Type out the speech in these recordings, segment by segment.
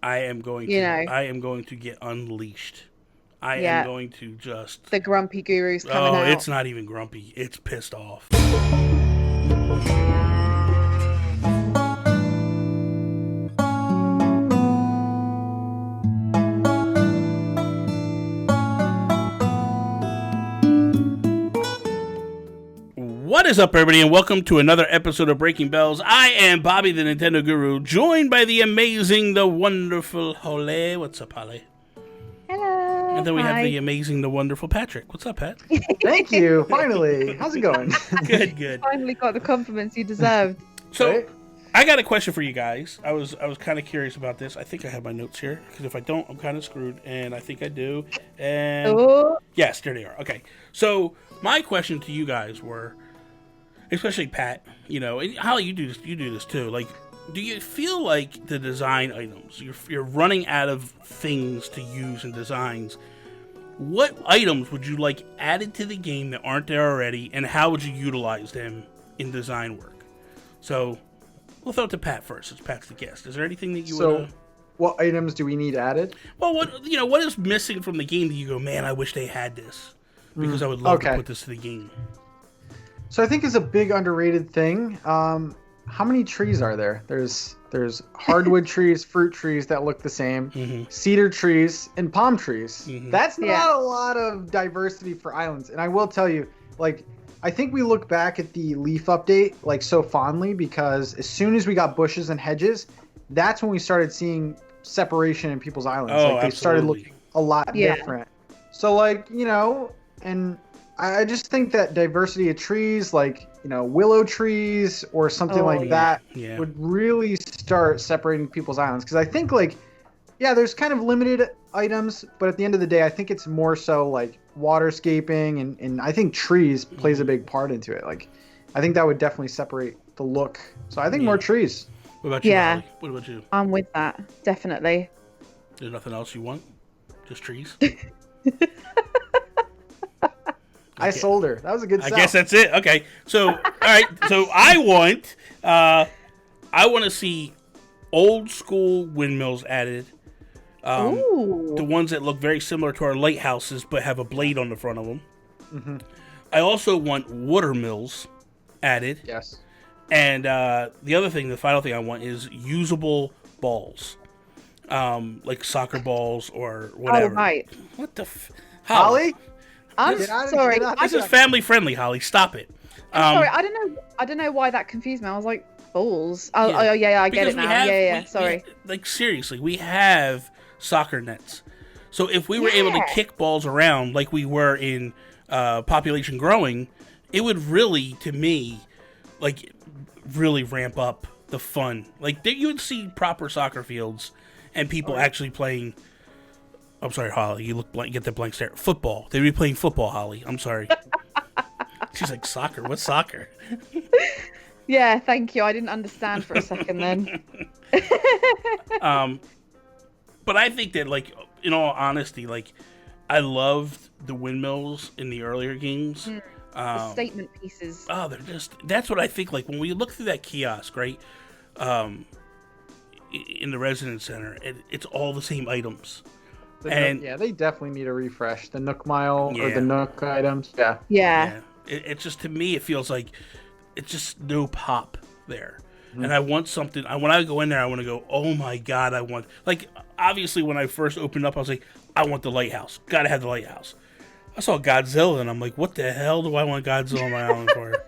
I am going to. I am going to get unleashed. I am going to just. The grumpy guru's coming out. Oh, it's not even grumpy. It's pissed off. What is up, everybody, and welcome to another episode of Breaking Bells. I am Bobby, the Nintendo Guru, joined by the amazing, the wonderful Holly. What's up, Holly? Hello. And then we have the amazing, the wonderful Patrick. What's up, Pat? Thank you. Finally. How's it going? Good. Finally got the compliments you deserved. So, Right? I got a question for you guys. I was kind of curious about this. I think I have my notes here, because if I don't, I'm kind of screwed, and I think I do. And yes, there they are. Okay. So, my question to you guys were, especially Pat, and Holly, you do this too. Like, do you feel like the design items, you're running out of things to use in designs? What items would you like added to the game that aren't there already, and how would you utilize them in design work? So, we'll throw it to Pat first, since Pat's the guest. Is there anything that you would? What items do we need added? Well, what is missing from the game that you go, man, I wish they had this, because I would love to put this to the game. So I think it's a big underrated thing. How many trees are there? There's hardwood trees, fruit trees that look the same, cedar trees, and palm trees. That's not a lot of diversity for islands. And I will tell you, I think we look back at the leaf update so fondly, because as soon as we got bushes and hedges, that's when we started seeing separation in people's islands. They started looking a lot different. So and I just think that diversity of trees, willow trees or something that would really start separating people's islands. Because I think, there's kind of limited items, but at the end of the day, I think it's more so waterscaping, and I think trees plays a big part into it. I think that would definitely separate the look. So I think more trees. What about you, Holly? What about you? I'm with that, definitely. There's nothing else you want? Just trees? I sold her. That was a good sell. I guess that's it. Okay. So, all right. So I want to see old school windmills added. The ones that look very similar to our lighthouses, but have a blade on the front of them. Mm-hmm. I also want water mills added. Yes. And the final thing I want is usable balls, like soccer balls or whatever. Oh, right. What the Holly? I'm sorry. This is family friendly, Holly. Stop it. I'm sorry. I don't know why that confused me. I was like, balls. I get it now. Sorry. Seriously, we have soccer nets. So if we were able to kick balls around like we were in Population Growing, it would really, to me, really ramp up the fun. You would see proper soccer fields and people actually playing. I'm sorry, Holly. You look blank. Get that blank stare. Football. They'd be playing football, Holly. I'm sorry. She's like, soccer? What's soccer? Yeah, thank you. I didn't understand for a second then. But I think that, in all honesty, I loved the windmills in the earlier games. The statement pieces. Oh, that's what I think. When we look through that kiosk, right? In the Residence Center, it's all the same items. They definitely need a refresh. The Nook Mile or the Nook items. Yeah. It's just, to me, it feels like it's just no pop there. And I want something. When I go in there, I want to go, oh my God, I want. Obviously, when I first opened up, I was like, I want the lighthouse. Gotta have the lighthouse. I saw Godzilla, and I'm like, what the hell do I want Godzilla on my island for?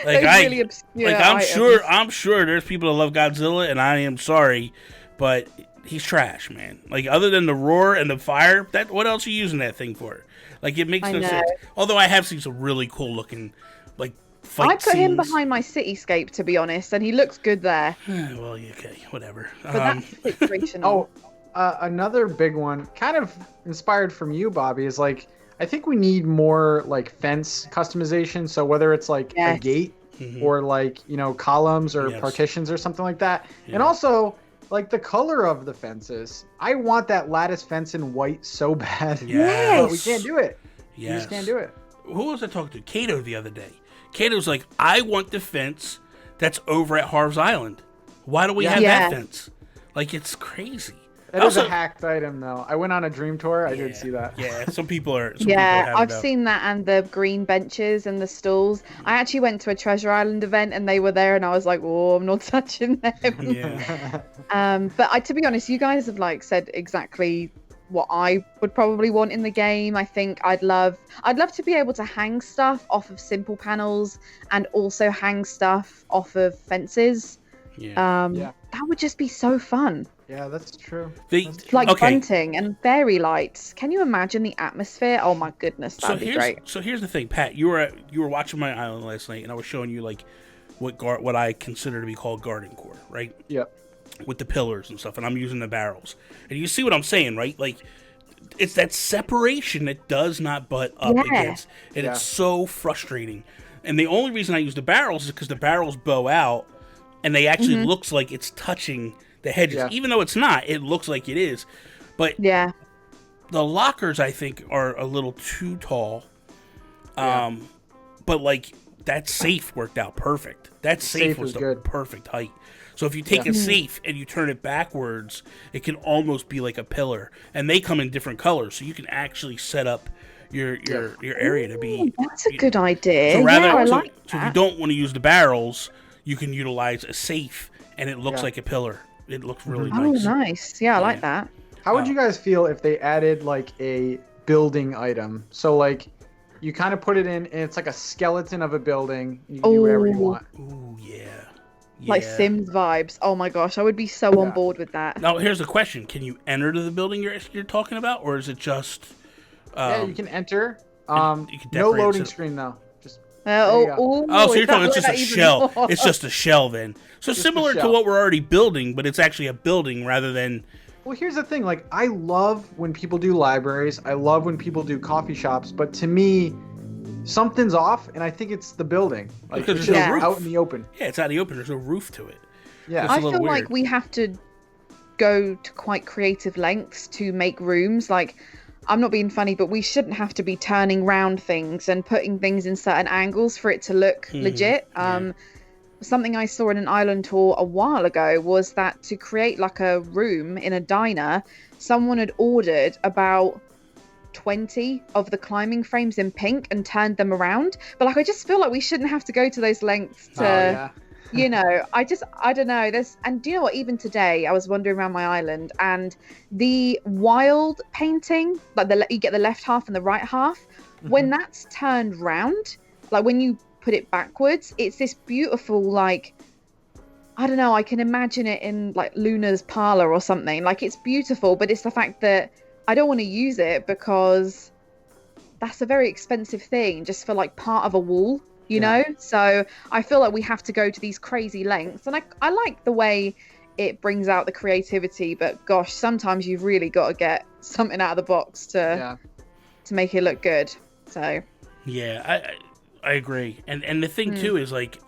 Really obscure I'm sure there's people that love Godzilla, and I am sorry, but he's trash, man. Other than the roar and the fire, what else are you using that thing for? It makes no sense. Although I have seen some really cool looking, fight I put him scenes. behind my cityscape, to be honest, and he looks good there. Well, okay, whatever. But that's situational. Another big one, kind of inspired from you, Bobby, is I think we need more fence customization. So whether it's a gate or columns or partitions or something like that, and also the color of the fences. I want that lattice fence in white so bad. Yes. But we can't do it. Yes. We just can't do it. Who was I talking to? Kato the other day. Kato's like, I want the fence that's over at Harv's Island. Why do we have that fence? It's crazy. That is a hacked item, though. I went on a dream tour. I did see that. Yeah, some people are. I've seen that, and the green benches and the stalls. I actually went to a Treasure Island event, and they were there, and I was like, "Oh, I'm not touching them." Yeah. But to be honest, you guys have like said exactly what I would probably want in the game. I think I'd love to be able to hang stuff off of simple panels, and also hang stuff off of fences. That would just be so fun. Yeah, that's true. Bunting and fairy lights. Can you imagine the atmosphere? Oh my goodness, that'd be great. So here's the thing, Pat. You were watching my island last night, and I was showing you like what I consider to be called garden core, right? Yep. With the pillars and stuff, and I'm using the barrels. And you see what I'm saying, right? Like, it's that separation that does not butt up against, and it's so frustrating. And the only reason I use the barrels is because the barrels bow out, and they actually looks like it's touching the hedges, even though it's not. It looks like it is, but the lockers I think are a little too tall. But like that safe worked out perfect. That safe was the perfect height. So if you take a safe and you turn it backwards, it can almost be like a pillar, and they come in different colors, so you can actually set up your area to be. That's a good idea. So rather, I like that. So if you don't want to use the barrels, you can utilize a safe, and it looks like a pillar. It looks really nice. Oh, nice. Yeah, I like that. How would you guys feel if they added like a building item? So like you kind of put it in, and it's like a skeleton of a building. You can do whatever you want. Ooh, yeah. Like Sims vibes. Oh my gosh, I would be so on board with that. Now, here's the question: can you enter to the building you're talking about, or is it just? Yeah, you can enter. No loading screen though. So you're talking it's just a shell. It's just a shell then. So just similar to what we're already building, but it's actually a building rather than. Well, here's the thing. Like, I love when people do libraries. I love when people do coffee shops. But to me, something's off, and I think it's the building. Like, because it's just out in the open. Yeah, it's out in the open. There's no roof to it. Yeah, I feel like we have to go to quite creative lengths to make rooms. Like, I'm not being funny, but we shouldn't have to be turning round things and putting things in certain angles for it to look legit. Something I saw in an island tour a while ago was that to create like a room in a diner, someone had ordered about 20 of the climbing frames in pink and turned them around. But like, I just feel like we shouldn't have to go to those lengths to... You know, I don't know. And do you know what? Even today, I was wandering around my island, and the wild painting, like you get the left half and the right half, when that's turned round, like when you put it backwards, it's this beautiful, like, I don't know. I can imagine it in like Luna's parlor or something. Like, it's beautiful, but it's the fact that I don't want to use it because that's a very expensive thing just for like part of a wall. You know, so I feel like we have to go to these crazy lengths, and I like the way it brings out the creativity. But gosh, sometimes you've really got to get something out of the box to make it look good. So I agree, and the thing too is like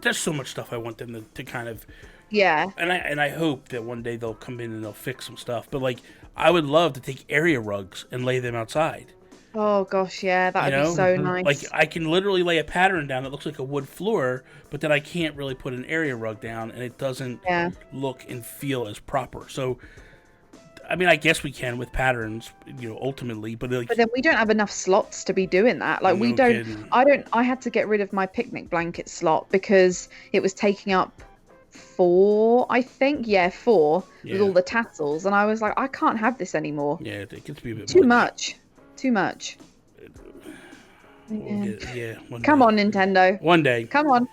there's so much stuff I want them to kind of and I hope that one day they'll come in and they'll fix some stuff. But like I would love to take area rugs and lay them outside. Oh gosh, yeah, that would be so nice. Like I can literally lay a pattern down that looks like a wood floor, but then I can't really put an area rug down, and it doesn't look and feel as proper. So, I mean, I guess we can with patterns, you know, ultimately, but like, then we don't have enough slots to be doing that. Like we don't. Kidding. I had to get rid of my picnic blanket slot because it was taking up 4, I think. Yeah, 4 with all the tassels, and I was like, I can't have this anymore. Yeah, it gets to be a bit too much. Too much. Come on, Nintendo. One day. Come on.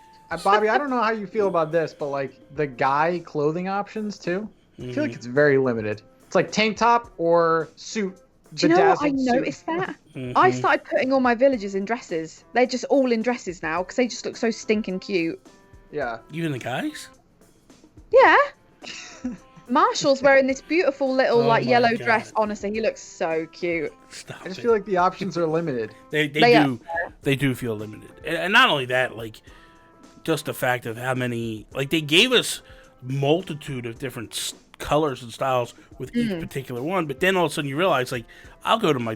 Bobby, I don't know how you feel about this, but like the guy clothing options too. I feel like it's very limited. It's like tank top or suit. Do you know what I noticed that? I started putting all my villagers in dresses. They're just all in dresses now because they just look so stinking cute. Yeah. Even the guys? Yeah. Marshall's wearing this beautiful little yellow dress. Honestly, he looks so cute. I just feel like the options are limited. They do feel limited, and not only that, like just the fact of how many, like they gave us multitude of different colors and styles with each particular one, but then all of a sudden you realize, like, I'll go to my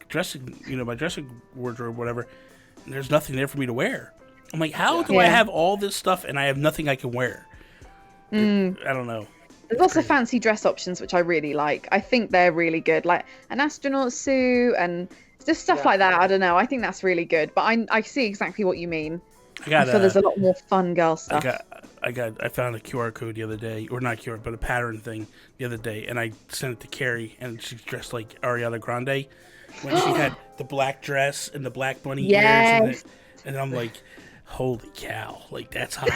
dressing, my dressing wardrobe, whatever, and there's nothing there for me to wear. I'm like, how do I have all this stuff and I have nothing I can wear? I don't know. There's lots of fancy dress options, which I really like. I think they're really good, like an astronaut suit and just stuff like that. I don't know. I think that's really good. But I see exactly what you mean. I feel there's a lot more fun girl stuff. I found a QR code the other day, or not QR, but a pattern thing the other day, and I sent it to Carrie, and she's dressed like Ariana Grande when she had the black dress and the black bunny ears, and I'm like, holy cow, like that's hot.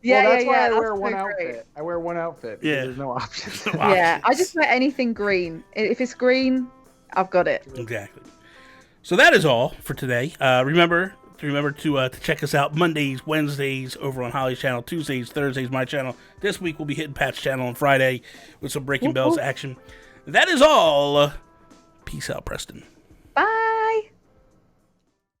That's why I wear one outfit. I wear one outfit because there's no options. Yeah, I just wear anything green. If it's green, I've got it. Exactly. So that is all for today. Remember to check us out Mondays, Wednesdays over on Holly's channel, Tuesdays, Thursdays, my channel. This week we'll be hitting Pat's channel on Friday with some Breaking Bells action. That is all. Peace out, Preston.